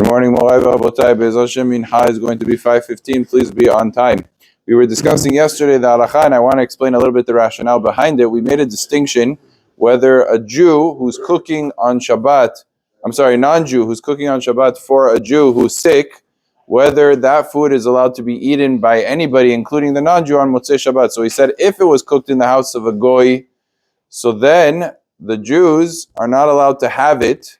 Good morning, Morai V'Rabotai. Be'ez Hashem, Mincha is going to be 5:15. Please be on time. We were discussing yesterday the Halacha, and I want to explain a little bit the rationale behind it. We made a distinction whether a Jew who's cooking on Shabbat, non-Jew who's cooking on Shabbat for a Jew who's sick, whether that food is allowed to be eaten by anybody, including the non-Jew, on Motzei Shabbat. So he said if it was cooked in the house of a Goy, so then the Jews are not allowed to have it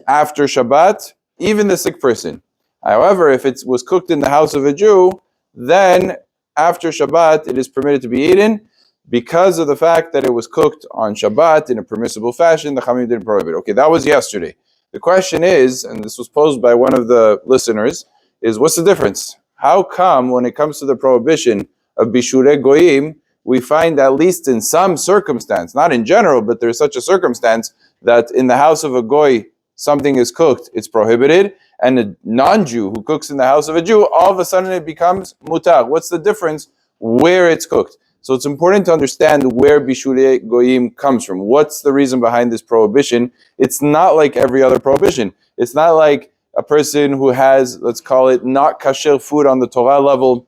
after Shabbat, even the sick person. However, if it was cooked in the house of a Jew, then after Shabbat it is permitted to be eaten because of the fact that it was cooked on Shabbat in a permissible fashion. The Chachamim didn't prohibit. Okay, that was yesterday. The question is, and this was posed by one of the listeners, is what's the difference? How come when it comes to the prohibition of Bishure Goyim, we find at least in some circumstance, not in general, but there's such a circumstance that in the house of a Goy, something is cooked, it's prohibited, and a non-Jew who cooks in the house of a Jew, all of a sudden it becomes mutar. What's the difference where it's cooked? So it's important to understand where Bishure Goyim comes from. What's the reason behind this prohibition? It's not like every other prohibition. It's not like a person who has, let's call it, not kasher food on the Torah level,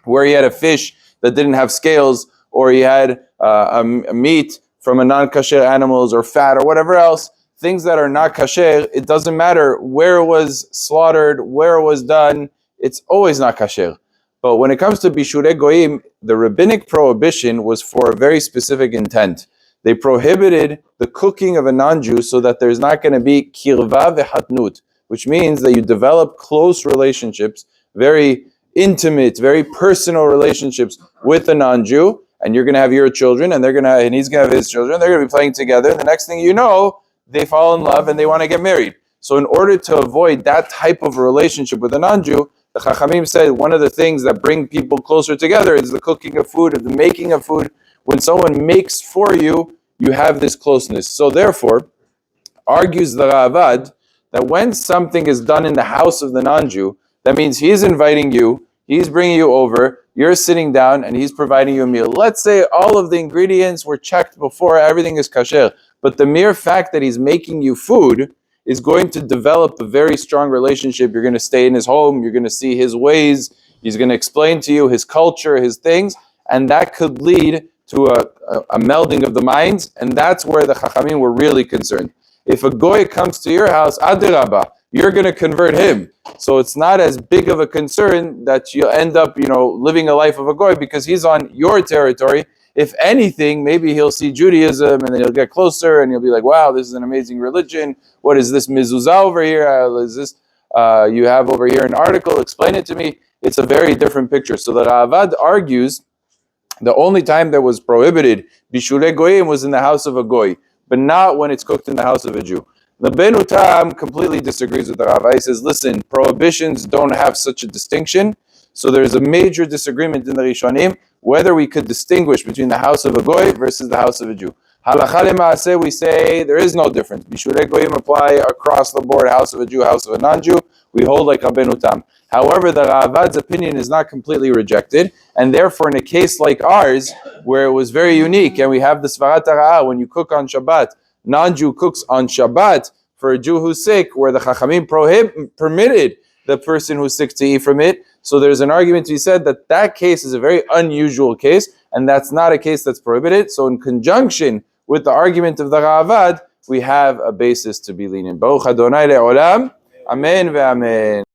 where he had a fish that didn't have scales, or he had a meat from a non-kasher animals or fat or whatever else. Things that are not kasher, it doesn't matter where it was slaughtered, where it was done, it's always not kasher. But when it comes to Bishure Goyim, the rabbinic prohibition was for a very specific intent. They prohibited the cooking of a non-Jew so that there's not going to be kirva vehatnut, which means that you develop close relationships, very intimate, very personal relationships with a non-Jew, and you're going to have your children, and he's going to have his children, they're going to be playing together, and the next thing you know, they fall in love and they want to get married. So in order to avoid that type of a relationship with a non-Jew, the Chachamim said one of the things that bring people closer together is the cooking of food, the making of food. When someone makes for you, you have this closeness. So therefore, argues the Ravad, that when something is done in the house of the non-Jew, that means he's inviting you, he's bringing you over, you're sitting down, and he's providing you a meal. Let's say all of the ingredients were checked before, everything is kasher, but the mere fact that he's making you food is going to develop a very strong relationship. You're going to stay in his home, you're going to see his ways, he's going to explain to you his culture, his things, and that could lead to a melding of the minds, and that's where the Chachamim were really concerned. If a Goy comes to your house, Adirabah, you're going to convert him. So it's not as big of a concern that you'll end up, living a life of a Goy because he's on your territory. If anything, maybe he'll see Judaism and then he'll get closer and he'll be like, wow, this is an amazing religion. What is this mezuzah over here? Is this, you have over here an article, explain it to me. It's a very different picture. So the Ravad argues the only time that was prohibited, Bishure Goyim, was in the house of a Goy, but not when it's cooked in the house of a Jew. The Ben Utam completely disagrees with the Rava. He says, listen, prohibitions don't have such a distinction. So there's a major disagreement in the Rishonim whether we could distinguish between the house of a Goy versus the house of a Jew. Halacha lema'aseh, we say there is no difference. Bishure Goyim apply across the board, house of a Jew, house of a non-Jew. We hold like Rabbeinu Tam. However, the Ravad's opinion is not completely rejected, and therefore in a case like ours, where it was very unique, and we have the Svarat HaRa'ah, when you cook on Shabbat, non-Jew cooks on Shabbat for a Jew who's sick, where the Chachamim permitted the person who's sick to eat from it. So there's an argument to be said that that case is a very unusual case, and that's not a case that's prohibited. So in conjunction with the argument of the Ravad, we have a basis to be lenient. Baruch Adonai le'olam. Amen ve'amen.